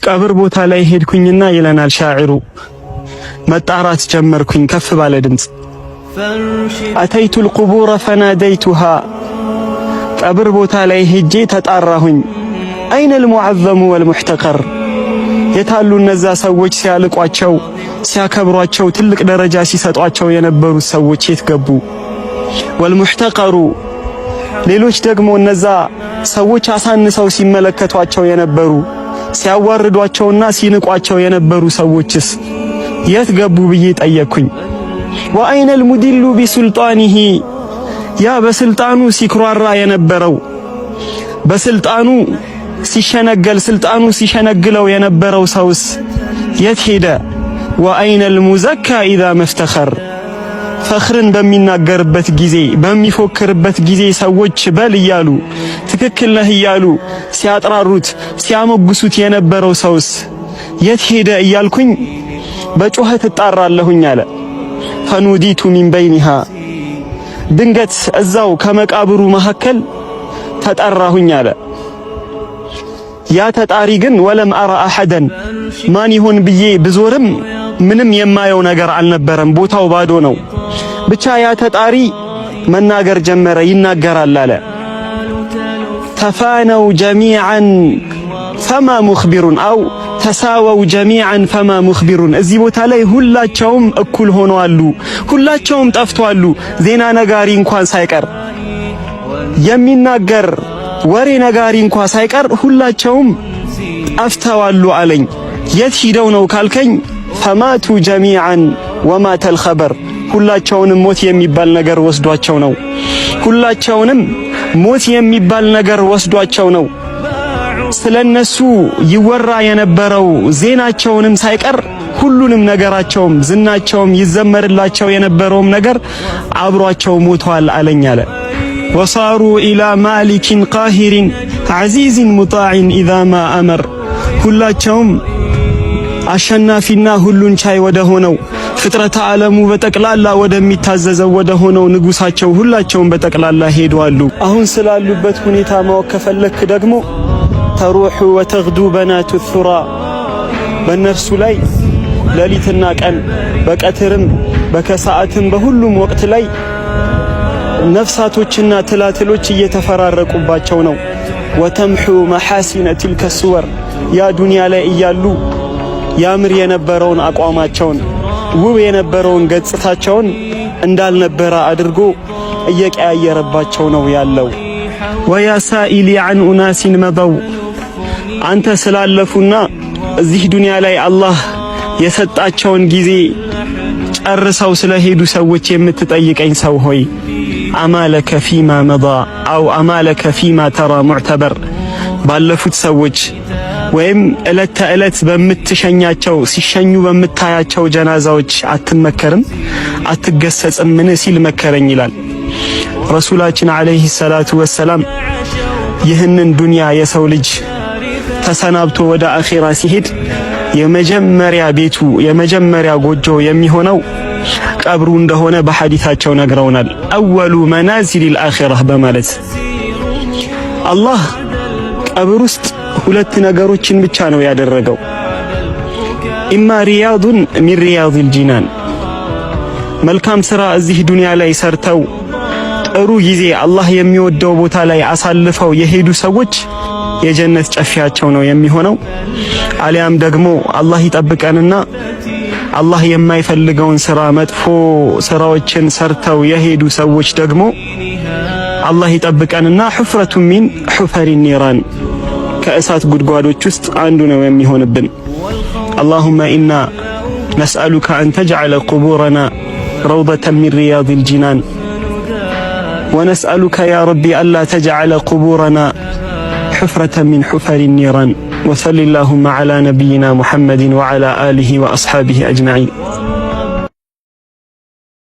ቀብር ቦታ ላይ ሄድኩኝና ይለናል ሻዒሩ መጣራት ጀመርኩኝ ከፍ ባለ ድምጽ አተይቱል ቁቡረ ፈናደይቱሃ ቀብር ቦታ ላይ ሄጄ ተጣራሁኝ አይነል ሙዐዘሙ ወልሙሕተቀር የታሉ እነዛ ሰዎች ሲያልቋቸው ሲያከብሯቸው ትልቅ ደረጃ ሲሰጧቸው የነበሩት ሰዎች የት ገቡ? ወልሙሕተቀሩ ሌሎች ደግሞ እነዛ ሰዎች አሳንሰው ሲመለከቷቸው የነበሩ ሲያዋርዷቸውና ሲንቋቸው የነበሩ ሰዎችስ የት ገቡ ብዬ ጠየቅኩኝ። ወአይነል ሙዲሉ ቢሱልጣኒሂ ያ በስልጣኑ ሲኩራራ የነበረው በስልጣኑ ሲሸነገል ስልጣኑ ሲሸነግለው የነበረው ሰውስ የት ሄደ? ወአይነል ሙዘካ ኢዛ መፍተኸር ፈኽርን በሚናገርበት ጊዜ በሚፎክርበት ጊዜ ሰዎች በል እያሉ ትክክል ነህ እያሉ ሲያጥራሩት ሲያሞግሱት የነበረው ሰውስ የት ሄደ እያልኩኝ በጩኸት እጣራለሁኝ አለ። ፈኑዲቱ ሚን በይኒሃ ድንገት እዛው ከመቃብሩ መካከል ተጠራሁኝ አለ። ያ ተጣሪ ግን ወለም አራ አሐደን ማን ይሆን ብዬ ብዞርም ምንም የማየው ነገር አልነበረም፣ ቦታው ባዶ ነው። ብቻ ያ ተጣሪ መናገር ጀመረ፣ ይናገራል አለ። ተፋነው ጀሚዓን ፈማ ሙኽቢሩን አው ተሳወው ጀሚዓን ፈማ ሙኽቢሩን እዚህ ቦታ ላይ ሁላቸውም እኩል ሆነዋሉ፣ ሁላቸውም ጠፍተዋሉ። ዜና ነጋሪ እንኳን ሳይቀር የሚናገር ወሬ ነጋሪ እንኳን ሳይቀር ሁላቸውም ጠፍተዋሉ አለኝ። የት ሂደው ነው ካልከኝ ፈማቱ ጀሚዓን ወማተል ኸበር ሁላቸውንም ሞት የሚባል ነገር ወስዷቸው ነው። ሁላቸውንም ሞት የሚባል ነገር ወስዷቸው ነው። ስለነሱ ይወራ የነበረው ዜናቸውንም ሳይቀር ሁሉንም ነገራቸውም ዝናቸውም ይዘመርላቸው የነበረውም ነገር አብሯቸው ሞቷል አለኝ አለ። ወሳሩ ኢላ ማሊኪን ቃሂሪን ዐዚዝን ሙጣዕን ኢዛ ማ አመር ሁላቸውም አሸናፊና ሁሉን ቻይ ወደ ሆነው ፍጥረተ ዓለሙ በጠቅላላ ወደሚታዘዘው ወደ ሆነው ንጉሳቸው ሁላቸውም በጠቅላላ ሄደዋሉ። አሁን ስላሉበት ሁኔታ ማወቅ ከፈለክ ደግሞ ተሩሑ ወተግዱ በናቱ ሱራ በእነርሱ ላይ ሌሊትና ቀን በቀትርም በከሰዓትም በሁሉም ወቅት ላይ ነፍሳቶችና ትላትሎች እየተፈራረቁባቸው ነው። ወተምሑ መሐሲነ ቲልከ ሱወር ያ ዱንያ ላይ እያሉ ያምር የነበረውን አቋማቸውን ውብ የነበረውን ገጽታቸውን እንዳልነበረ አድርጎ እየቀያየረባቸው ነው ያለው። ወያ ሳኢሊ ዐን ኡናሲን መበው አንተ ስላለፉና እዚህ ዱንያ ላይ አላህ የሰጣቸውን ጊዜ ጨርሰው ስለሄዱ ሰዎች የምትጠይቀኝ ሰው ሆይ አማለከ ፊማ መዳ አው አማለከ ፊማ ተራ ሙዕተበር ባለፉት ሰዎች ወይም እለት ተእለት በምትሸኛቸው ሲሸኙ በምታያቸው ጀናዛዎች አትመከርም አትገሰጽም ምን ሲል መከረኝ ይላል ረሱላችን አለይሂ ሰላቱ ወሰላም። ይህንን ዱንያ የሰው ልጅ ተሰናብቶ ወደ አኺራ ሲሄድ የመጀመሪያ ቤቱ የመጀመሪያ ጎጆ የሚሆነው ቀብሩ እንደሆነ በሐዲታቸው ነግረውናል። አወሉ መናዚሊል አኺራ በማለት አላህ ቀብር ውስጥ ሁለት ነገሮችን ብቻ ነው ያደረገው። ኢማ ሪያዱን ሚን ሪያዲል ጂናን መልካም ስራ እዚህ ዱንያ ላይ ሰርተው ጥሩ ጊዜ አላህ የሚወደው ቦታ ላይ አሳልፈው የሄዱ ሰዎች የጀነት ጨፊያቸው ነው የሚሆነው። አሊያም ደግሞ አላህ ይጠብቀንና አላህ የማይፈልገውን ስራ መጥፎ ስራዎችን ሰርተው የሄዱ ሰዎች ደግሞ አላህ ይጠብቀንና ሑፍረቱ ሚን ሑፈሪ ኒራን ከእሳት ጉድጓዶች ውስጥ አንዱ ነው የሚሆንብን። አላሁመ ኢና ነስአሉከ አን ተጅዐለ ቁቡረና ረውደተን ሚን ሪያዲል ጂናን ወነስአሉከ ያ ረቢ አላ ተጅዐለ ቁቡረና ሑፍረተን ሚን ሑፈሪ ኒራን ወሰሊ ላሁመ ዐላ ነቢይና ሙሐመድን ወዐላ አሊሂ ወአስሓቢሂ አጅመዒን።